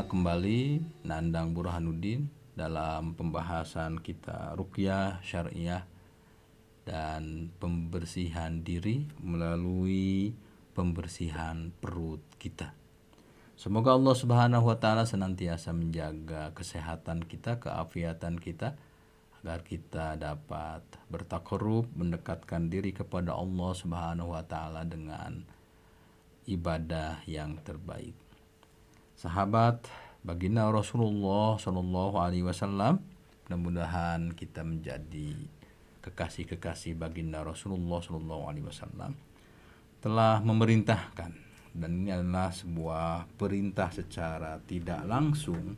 kembali Nandang Burhanuddin dalam pembahasan kita ruqyah syariah dan pembersihan diri melalui pembersihan perut kita. Semoga Allah Subhanahu wa taala senantiasa menjaga kesehatan kita, keafiatan kita, agar kita dapat bertakarrub, mendekatkan diri kepada Allah Subhanahu wa taala dengan ibadah yang terbaik. Sahabat baginda Rasulullah Shallallahu alaihi wasallam, mudah-mudahan kita menjadi kekasih-kekasih baginda Rasulullah Shallallahu alaihi wasallam, telah memerintahkan, dan ini adalah sebuah perintah secara tidak langsung,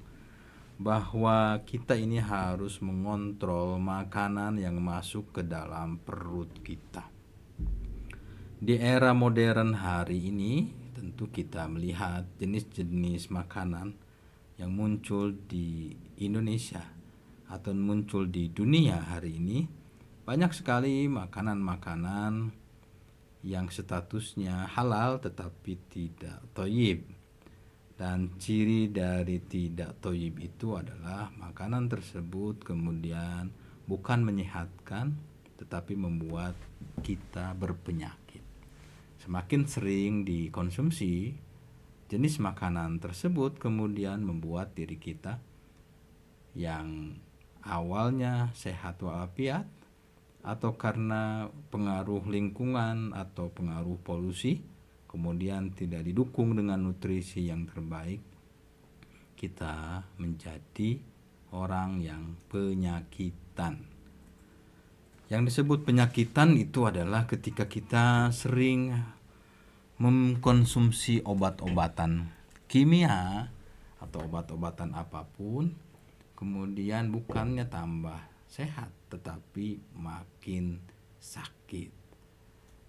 bahwa kita ini harus mengontrol makanan yang masuk ke dalam perut kita. Di era modern hari ini, tentu kita melihat jenis-jenis makanan yang muncul di Indonesia atau muncul di dunia hari ini. Banyak sekali makanan-makanan yang statusnya halal tetapi tidak thayyib. Dan ciri dari tidak thayyib itu adalah makanan tersebut kemudian bukan menyehatkan tetapi membuat kita berpenyakit. Semakin sering dikonsumsi jenis makanan tersebut kemudian membuat diri kita yang awalnya sehat walafiat, atau karena pengaruh lingkungan atau pengaruh polusi kemudian tidak didukung dengan nutrisi yang terbaik, kita menjadi orang yang penyakitan. Yang disebut penyakitan itu adalah ketika kita sering mengkonsumsi obat-obatan kimia atau obat-obatan apapun, kemudian bukannya tambah sehat tetapi makin sakit.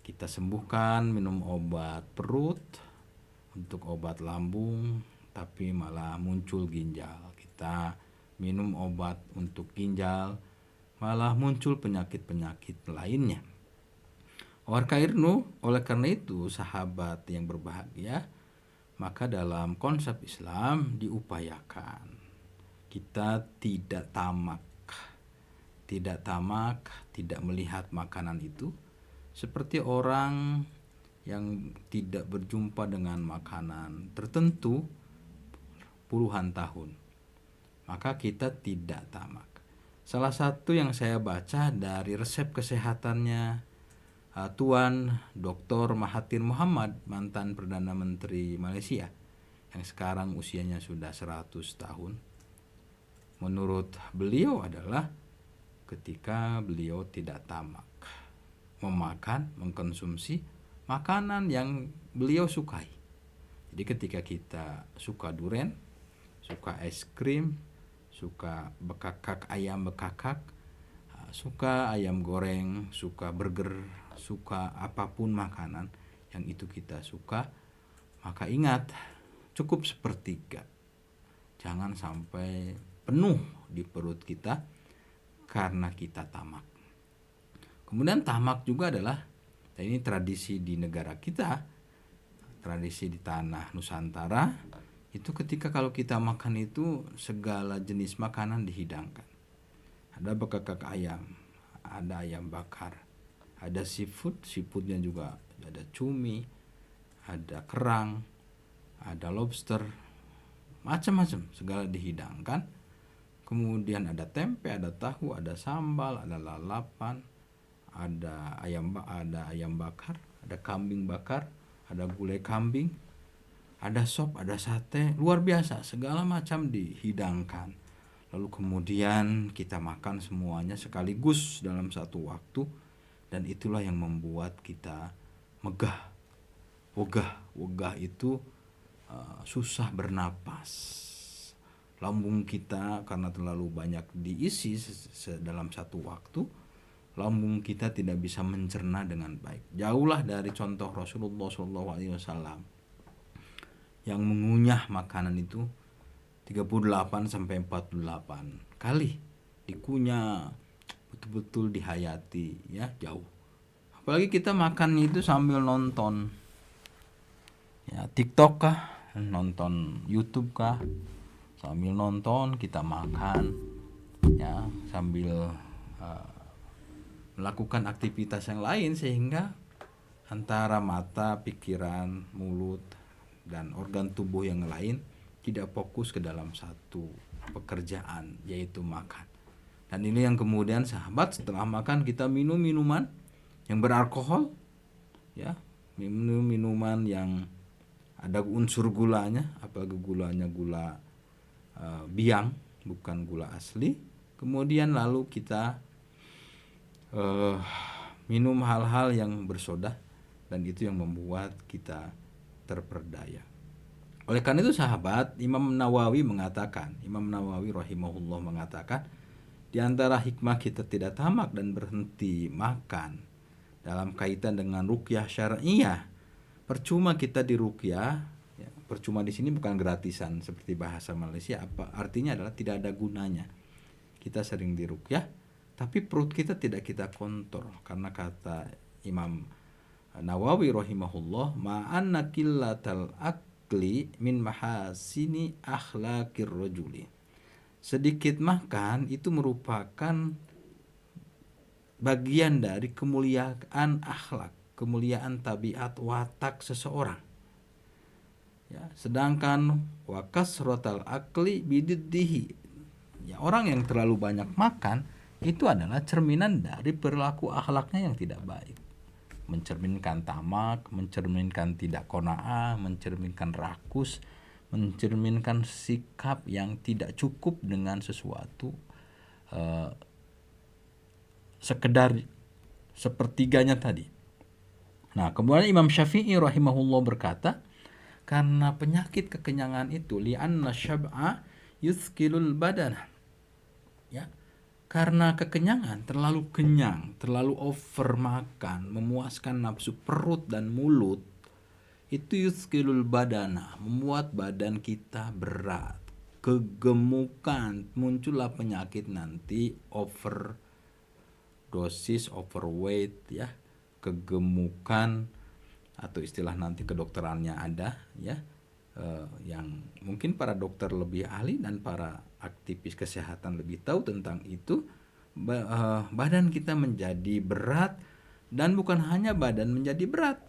Kita sembuhkan minum obat perut untuk obat lambung, tapi malah muncul ginjal. Kita minum obat untuk ginjal, malah muncul penyakit-penyakit lainnya. Oleh karena itu, sahabat yang berbahagia, maka dalam konsep Islam diupayakan kita tidak tamak, tidak melihat makanan itu seperti orang yang tidak berjumpa dengan makanan tertentu puluhan tahun. Maka kita tidak tamak. Salah satu yang saya baca dari resep kesehatannya Tuan Dr. Mahathir Mohamad, mantan Perdana Menteri Malaysia, yang sekarang usianya sudah 100 tahun. Menurut beliau adalah ketika beliau tidak tamak mengkonsumsi makanan yang beliau sukai. Jadi ketika kita suka durian, suka es krim, suka ayam bekakak, suka ayam goreng, suka burger, suka apapun makanan yang itu kita suka, maka ingat, cukup sepertiga. Jangan sampai penuh di perut kita karena kita tamak. Kemudian tamak juga adalah, dan ini tradisi di negara kita, tradisi di tanah Nusantara, itu ketika kalau kita makan itu segala jenis makanan dihidangkan. Ada bekakak ayam, ada ayam bakar, ada seafoodnya juga, ada cumi, ada kerang, ada lobster, macam-macam segala dihidangkan. Kemudian ada tempe, ada tahu, ada sambal, ada lalapan, ada ayam bakar, ada kambing bakar, ada gulai kambing, ada sop, ada sate, luar biasa, segala macam dihidangkan. Lalu kemudian kita makan semuanya sekaligus dalam satu waktu, dan itulah yang membuat kita megah. Wegah itu susah bernapas. Lambung kita karena terlalu banyak diisi dalam satu waktu, lambung kita tidak bisa mencerna dengan baik. Jauhlah dari contoh Rasulullah SAW yang mengunyah makanan itu 38 sampai 48 kali dikunyah, betul-betul dihayati, ya, jauh. Apalagi kita makan itu sambil nonton, ya, TikTok kah, nonton YouTube kah, Sambil nonton kita makan, ya, sambil melakukan aktivitas yang lain, sehingga antara mata, pikiran, mulut, dan organ tubuh yang lain tidak fokus ke dalam satu pekerjaan, yaitu makan. Dan ini yang kemudian sahabat, setelah makan kita minum minuman yang beralkohol, ya, minum minuman yang ada unsur gulanya, apalagi gulanya gula biang, bukan gula asli. Kemudian lalu kita minum hal-hal yang bersoda, dan itu yang membuat kita terperdaya. Oleh karena itu sahabat, Imam Nawawi rahimahullah mengatakan, di antara hikmah kita tidak tamak dan berhenti makan dalam kaitan dengan ruqyah syar'iyah. Percuma kita di ruqyah, ya, percuma di sini bukan gratisan seperti bahasa Malaysia, apa artinya adalah tidak ada gunanya. Kita sering di ruqyah, tapi perut kita tidak kita kontrol, karena kata Imam Nawawi rahimahullah, ma'anna qillatal akli min mahasini akhlaqir rajuli. Sedikit makan itu merupakan bagian dari kemuliaan akhlak, kemuliaan tabiat watak seseorang. Ya, sedangkan wa kasratal akli bididdihi, ya, orang yang terlalu banyak makan itu adalah cerminan dari perilaku akhlaknya yang tidak baik. Mencerminkan tamak, mencerminkan tidak qanaah, mencerminkan rakus, mencerminkan sikap yang tidak cukup dengan sesuatu, sekedar sepertiganya tadi. Nah, kemudian Imam Syafi'i rahimahullah berkata, karena penyakit kekenyangan itu, li'anna syab'a yuthqilul badana, ya, karena kekenyangan, terlalu kenyang, terlalu over makan, memuaskan nafsu perut dan mulut, itu yuthqilul badana, membuat badan kita berat, kegemukan, muncullah penyakit nanti overdosis, overweight, ya, kegemukan, atau istilah nanti kedokterannya ada, ya, yang mungkin para dokter lebih ahli dan para aktivis kesehatan lebih tahu tentang itu. Badan kita menjadi berat, dan bukan hanya badan menjadi berat,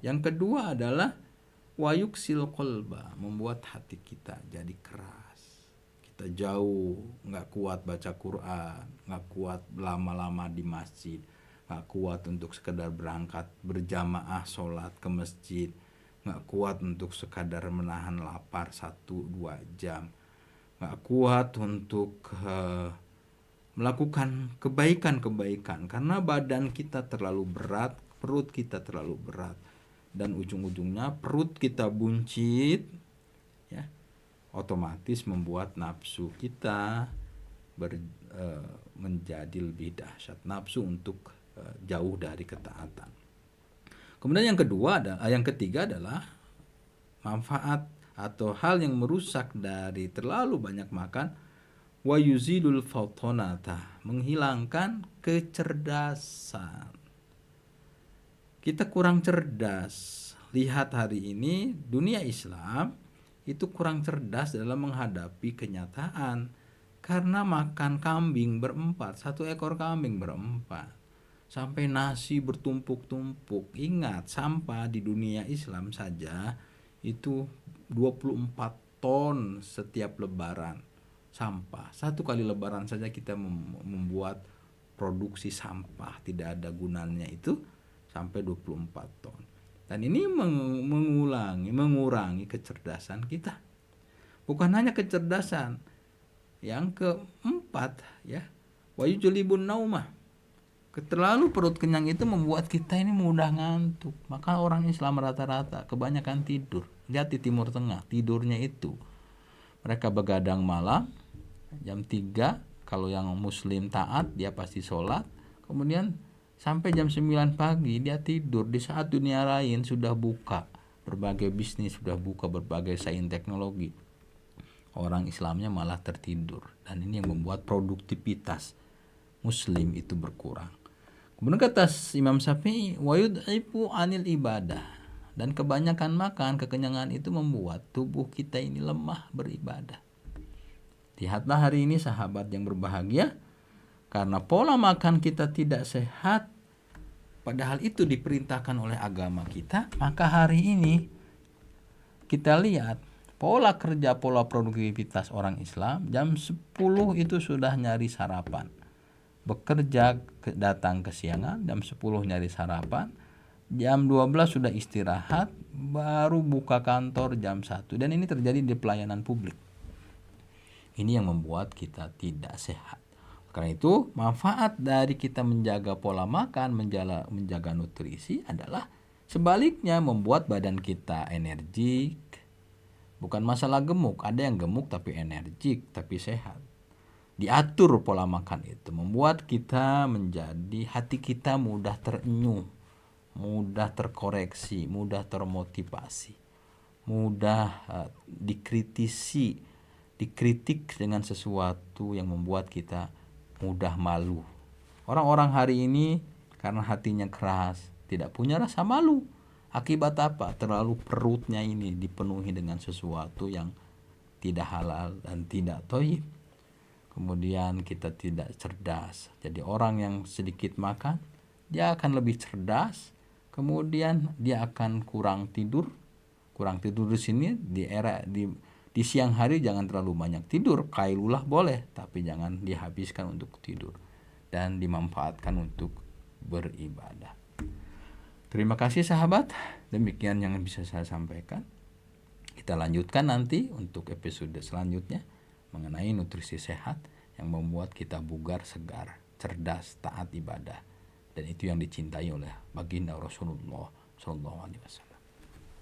yang kedua adalah wayuksil qalba, membuat hati kita jadi keras. Kita jauh, nggak kuat baca Quran, nggak kuat lama-lama di masjid, nggak kuat untuk sekedar berangkat berjamaah sholat ke masjid, nggak kuat untuk sekadar menahan lapar 1-2 jam, nggak kuat untuk melakukan kebaikan-kebaikan, karena badan kita terlalu berat, perut kita terlalu berat, dan ujung-ujungnya perut kita buncit, ya, otomatis membuat nafsu kita menjadi lebih dahsyat, nafsu untuk jauh dari ketaatan. Kemudian yang ketiga adalah manfaat atau hal yang merusak dari terlalu banyak makan, wa yuzilul fautonata, menghilangkan kecerdasan. Kita kurang cerdas. Lihat hari ini dunia Islam itu kurang cerdas dalam menghadapi kenyataan, karena makan kambing berempat, 1 ekor kambing berempat, sampai nasi bertumpuk-tumpuk. Ingat, sampah di dunia Islam saja itu 24 ton setiap lebaran. Sampah, 1 kali lebaran saja kita membuat produksi sampah tidak ada gunanya itu sampai 24 ton. Dan ini mengurangi kecerdasan kita. Bukan hanya kecerdasan, yang keempat, ya, wa yujlibun naumah, terlalu perut kenyang itu membuat kita ini mudah ngantuk. Maka orang Islam rata-rata kebanyakan tidur. Lihat di Timur Tengah, tidurnya itu mereka begadang malam jam 3, kalau yang muslim taat dia pasti sholat, kemudian sampai jam 9 pagi dia tidur, di saat dunia lain sudah buka berbagai bisnis, sudah buka berbagai sains teknologi. Orang Islamnya malah tertidur, dan ini yang membuat produktivitas muslim itu berkurang. Kemudian kata Imam Syafi'i, wa yud'ifu anil ibadah, dan kebanyakan makan, kekenyangan itu membuat tubuh kita ini lemah beribadah. Lihatlah hari ini sahabat yang berbahagia, karena pola makan kita tidak sehat, padahal itu diperintahkan oleh agama kita, maka hari ini kita lihat pola kerja, pola produktivitas orang Islam, jam 10 itu sudah nyari sarapan. Bekerja datang kesiangan, jam 10 nyari sarapan, jam 12 sudah istirahat, baru buka kantor jam 1. Dan ini terjadi di pelayanan publik. Ini yang membuat kita tidak sehat. Karena itu manfaat dari kita menjaga pola makan, menjaga nutrisi adalah sebaliknya membuat badan kita energik. Bukan masalah gemuk, ada yang gemuk tapi energik, tapi sehat. Diatur pola makan itu membuat kita menjadi, hati kita mudah terenyuh, mudah terkoreksi, mudah termotivasi, mudah dikritik dengan sesuatu yang membuat kita mudah malu. Orang-orang hari ini karena hatinya keras, tidak punya rasa malu. Akibat apa? Terlalu perutnya ini dipenuhi dengan sesuatu yang tidak halal dan tidak thayyib. Kemudian kita tidak cerdas. Jadi orang yang sedikit makan, dia akan lebih cerdas. Kemudian dia akan kurang tidur. Kurang tidur di sini di siang hari jangan terlalu banyak tidur. Qailulah boleh, tapi jangan dihabiskan untuk tidur dan dimanfaatkan untuk beribadah. Terima kasih sahabat, demikian yang bisa saya sampaikan. Kita lanjutkan nanti untuk episode selanjutnya mengenai nutrisi sehat yang membuat kita bugar, segar, cerdas, taat ibadah, dan itu yang dicintai oleh baginda Rasulullah SAW.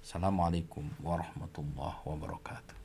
Assalamualaikum warahmatullahi wabarakatuh.